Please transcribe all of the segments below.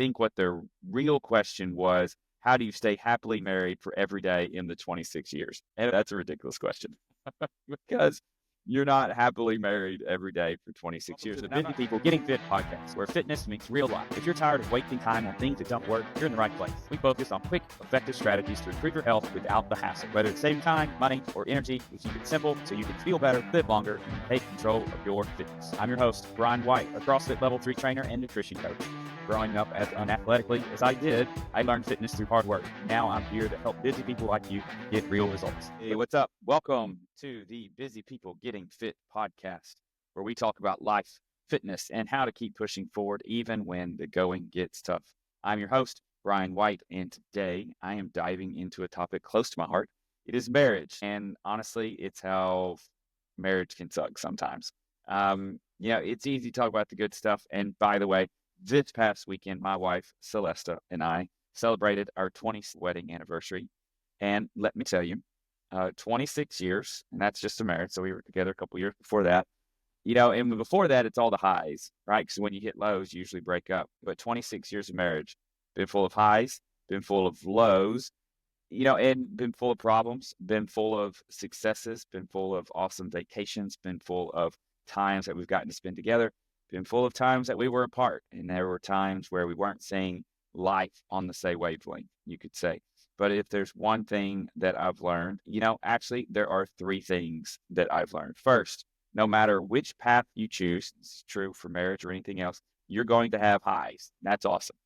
think what their real question was, how do you stay happily married for every day in the 26 years? And that's a ridiculous question because you're not happily married every day for 26 years. The Busy People Getting Fit podcast, where fitness meets real life. If you're tired of wasting time on things that don't work, you're in the right place. We focus on quick, effective strategies to improve your health without the hassle. Whether it's saving time, money, or energy, we keep it simple so you can feel better, live longer, and take control of your fitness. I'm your host, Brian White, a CrossFit Level 3 trainer and nutrition coach. Growing up as unathletically as I did, I learned fitness through hard work. Now I'm here to help busy people like you get real results. Hey, what's up? Welcome to the Busy People Getting Fit podcast, where we talk about life, fitness, and how to keep pushing forward even when the going gets tough. I'm your host, Brian White, and today I am diving into a topic close to my heart. It is marriage, and honestly, it's how marriage can suck sometimes. It's easy to talk about the good stuff, and by the way, this past weekend, my wife, Celesta, and I celebrated our 20th wedding anniversary. And let me tell you, 26 years, and that's just a marriage. So we were together a couple years before that. And before that, it's all the highs, right? Because when you hit lows, you usually break up. But 26 years of marriage, been full of highs, been full of lows, and been full of problems, been full of successes, been full of awesome vacations, been full of times that we've gotten to spend together. Been full of times that we were apart, and there were times where we weren't seeing life on the same wavelength, you could say. But if there's one thing that I've learned, actually there are three things that I've learned. First, no matter which path you choose, this is true for marriage or anything else, you're going to have highs. That's awesome.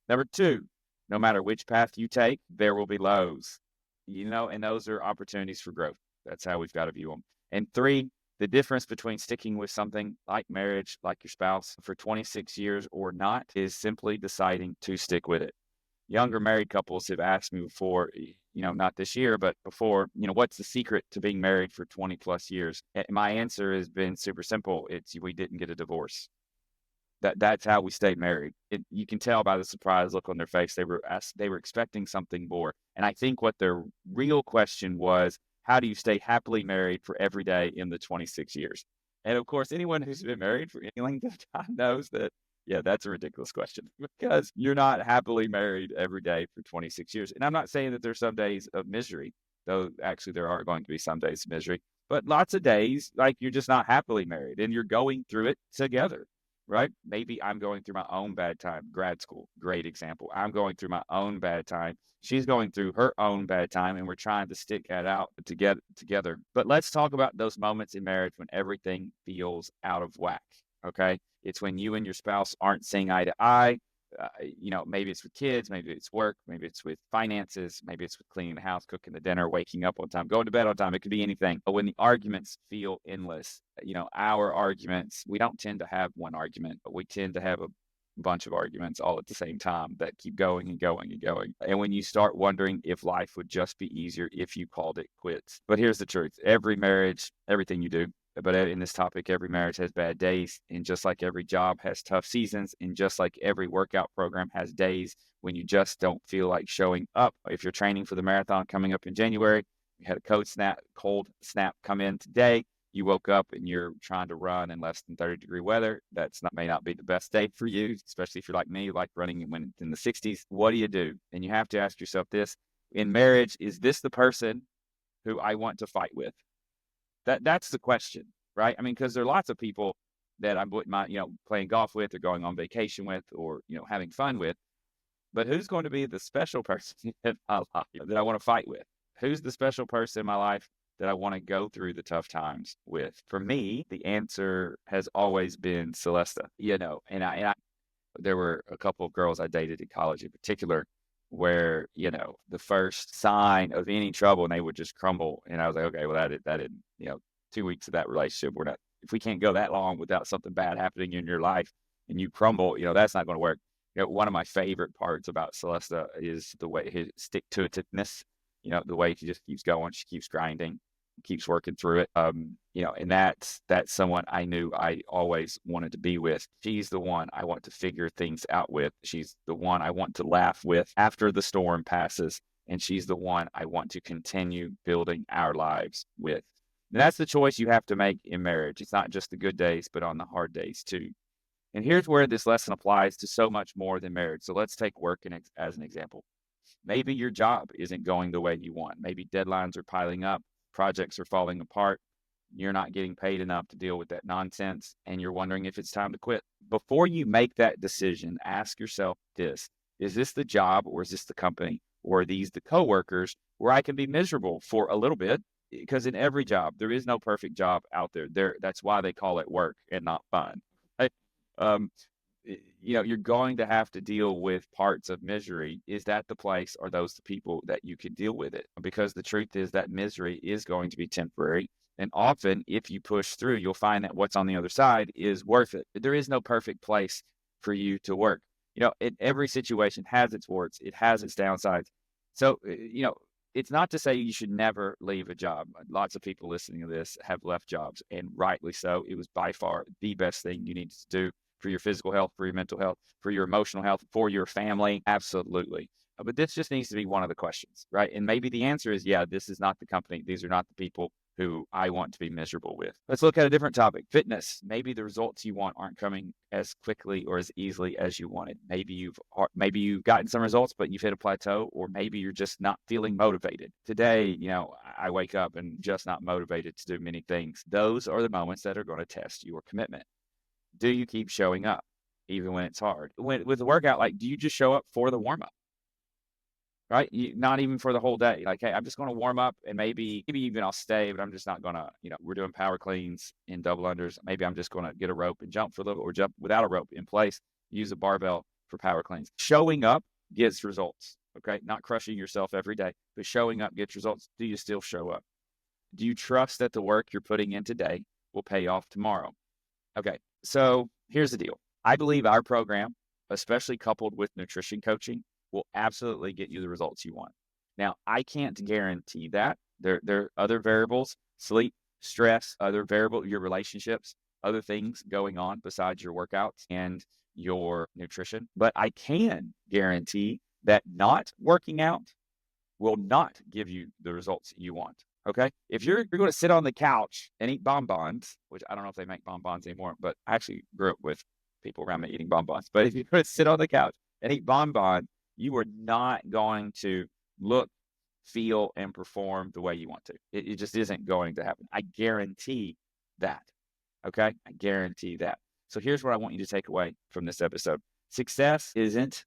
Number two, no matter which path you take, there will be lows, and those are opportunities for growth. That's how we've got to view them. And three, the difference between sticking with something like marriage, like your spouse, for 26 years or not is simply deciding to stick with it. Younger married couples have asked me before, not this year, but before, what's the secret to being married for 20 plus years? And my answer has been super simple. It's we didn't get a divorce. That's how we stayed married. You can tell by the surprised look on their face. They were expecting something more. And I think what their real question was, how do you stay happily married for every day in the 26 years? And of course, anyone who's been married for any length of time knows that, that's a ridiculous question because you're not happily married every day for 26 years. And I'm not saying that there's some days of misery, though actually there are going to be some days of misery, but lots of days like you're just not happily married and you're going through it together. Right? Maybe I'm going through my own bad time. Grad school, great example. I'm going through my own bad time. She's going through her own bad time, and we're trying to stick that out together. But let's talk about those moments in marriage when everything feels out of whack, okay? It's when you and your spouse aren't seeing eye to eye. Maybe it's with kids, maybe it's work, maybe it's with finances, maybe it's with cleaning the house, cooking the dinner, waking up on time, going to bed on time. It could be anything. But when the arguments feel endless, our arguments, we don't tend to have one argument, but we tend to have a bunch of arguments all at the same time that keep going and going and going. And when you start wondering if life would just be easier if you called it quits. But here's the truth. Every marriage, everything you do, but in this topic, every marriage has bad days. And just like every job has tough seasons, and just like every workout program has days when you just don't feel like showing up. If you're training for the marathon coming up in January, you had a cold snap come in today. You woke up and you're trying to run in less than 30-degree weather. May not be the best day for you, especially if you're like me, like running when it's in the 60s. What do? And you have to ask yourself this. In marriage, is this the person who I want to fight with? That's the question, right? I mean, because there are lots of people that I'm playing golf with or going on vacation with or, having fun with. But who's going to be the special person in my life that I want to fight with? Who's the special person in my life that I want to go through the tough times with? For me, the answer has always been Celesta, and there were a couple of girls I dated in college in particular where, the first sign of any trouble and they would just crumble. And I was like, okay, well, that didn't, 2 weeks of that relationship, if we can't go that long without something bad happening in your life and you crumble, that's not going to work. One of my favorite parts about Celesta is the way his stick-to-itiveness, the way she just keeps going, she keeps grinding, keeps working through it. And that's someone I knew I always wanted to be with. She's the one I want to figure things out with. She's the one I want to laugh with after the storm passes. And she's the one I want to continue building our lives with. And that's the choice you have to make in marriage. It's not just the good days, but on the hard days too. And here's where this lesson applies to so much more than marriage. So let's take work as an example. Maybe your job isn't going the way you want. Maybe deadlines are piling up, projects are falling apart. You're not getting paid enough to deal with that nonsense, and you're wondering if it's time to quit. Before you make that decision, ask yourself this: is this the job, or is this the company, or are these the coworkers where I can be miserable for a little bit? Because in every job, there is no perfect job out there. That's why they call it work and not fun. Right? Um, you're going to have to deal with parts of misery. Is that the place? Are those the people that you can deal with it? Because the truth is that misery is going to be temporary. And often, if you push through, you'll find that what's on the other side is worth it. There is no perfect place for you to work. Every situation has its warts. It has its downsides. So, it's not to say you should never leave a job. Lots of people listening to this have left jobs, and rightly so. It was by far the best thing you needed to do for your physical health, for your mental health, for your emotional health, for your family. Absolutely. But this just needs to be one of the questions, right? And maybe the answer is, yeah, this is not the company. These are not the people who I want to be miserable with. Let's look at a different topic. Fitness. Maybe the results you want aren't coming as quickly or as easily as you wanted. Maybe you've gotten some results, but you've hit a plateau, or maybe you're just not feeling motivated. Today, I wake up and just not motivated to do many things. Those are the moments that are going to test your commitment. Do you keep showing up even when it's hard? With the workout, do you just show up for the warm up? Right? Not even for the whole day. Hey, I'm just going to warm up, and maybe even I'll stay, but I'm just not going to, we're doing power cleans in double unders. Maybe I'm just going to get a rope and jump for a little, or jump without a rope in place, use a barbell for power cleans. Showing up gets results. Okay. Not crushing yourself every day, but showing up gets results. Do you still show up? Do you trust that the work you're putting in today will pay off tomorrow? Okay. So here's the deal. I believe our program, especially coupled with nutrition coaching, will absolutely get you the results you want. Now, I can't guarantee that. There are other variables: sleep, stress, other variable, your relationships, other things going on besides your workouts and your nutrition. But I can guarantee that not working out will not give you the results you want. Okay. If you're going to sit on the couch and eat bonbons, which I don't know if they make bonbons anymore, but I actually grew up with people around me eating bonbons. But if you're going to sit on the couch and eat bonbons, you are not going to look, feel, and perform the way you want to. It just isn't going to happen. I guarantee that. Okay. I guarantee that. So here's what I want you to take away from this episode. Success isn't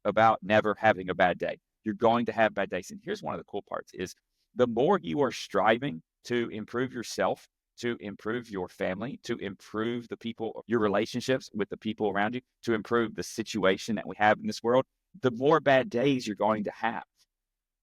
about never having a bad day. You're going to have bad days. And here's one of the cool parts is the more you are striving to improve yourself, to improve your family, to improve the people, your relationships with the people around you, to improve the situation that we have in this world, the more bad days you're going to have.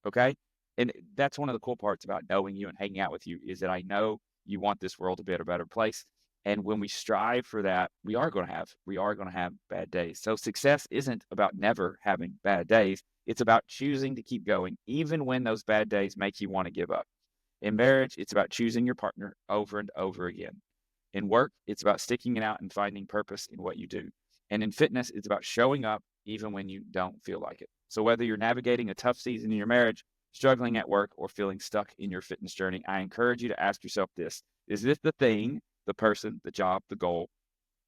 Okay. And that's one of the cool parts about knowing you and hanging out with you, is that I know you want this world to be a better place. And when we strive for that, we are going to have bad days. So success isn't about never having bad days. It's about choosing to keep going, even when those bad days make you want to give up. In marriage, it's about choosing your partner over and over again. In work, it's about sticking it out and finding purpose in what you do. And in fitness, it's about showing up even when you don't feel like it. So whether you're navigating a tough season in your marriage, struggling at work, or feeling stuck in your fitness journey, I encourage you to ask yourself this: is this the thing, the person, the job, the goal,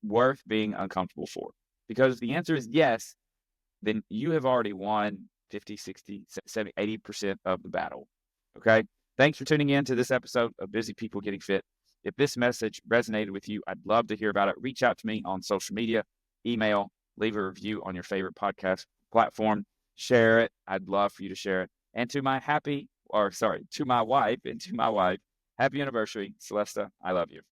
worth being uncomfortable for? Because if the answer is yes, then you have already won 50, 60, 70, 80% of the battle. Okay. Thanks for tuning in to this episode of Busy People Getting Fit. If this message resonated with you, I'd love to hear about it. Reach out to me on social media, email, leave a review on your favorite podcast platform, share it. I'd love for you to share it. And to my wife, happy anniversary, Celesta. I love you.